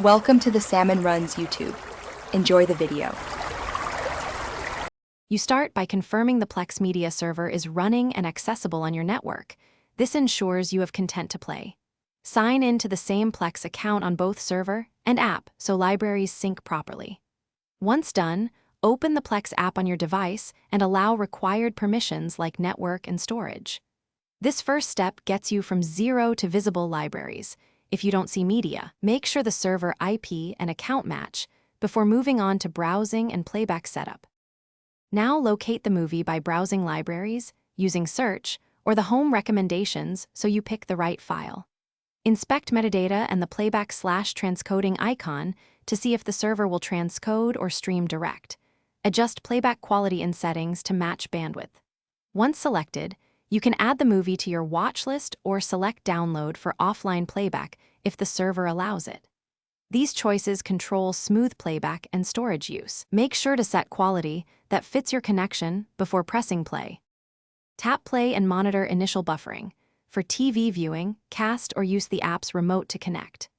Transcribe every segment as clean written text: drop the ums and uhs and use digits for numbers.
Welcome to the Salmon Runs YouTube. Enjoy the video. You start by confirming the Plex media server is running and accessible on your network. This ensures you have content to play. Sign in to the same Plex account on both server and app so libraries sync properly. Once done, open the Plex app on your device and allow required permissions like network and storage. This first step gets you from 0 to visible libraries. If you don't see media, make sure the server IP and account match before moving on to browsing and playback setup. Now locate the movie by browsing libraries, using search, or the home recommendations so you pick the right file. Inspect metadata and the playback/transcoding icon to see if the server will transcode or stream direct. Adjust playback quality in settings to match bandwidth. Once selected, you can add the movie to your watch list or select download for offline playback if the server allows it. These choices control smooth playback and storage use. Make sure to set quality that fits your connection before pressing play. Tap play and monitor initial buffering. For TV viewing, cast or use the app's remote to connect.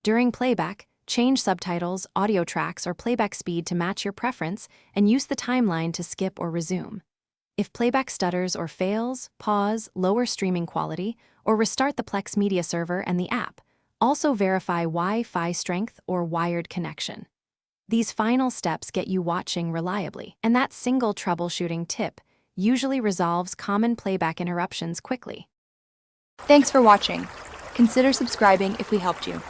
During playback, change subtitles, audio tracks, or playback speed to match your preference and use the timeline to skip or resume. If playback stutters or fails, pause, lower streaming quality, or restart the Plex media server and the app. Also verify Wi-Fi strength or wired connection. These final steps get you watching reliably, and that single troubleshooting tip usually resolves common playback interruptions quickly. Thanks for watching. Consider subscribing if we helped you.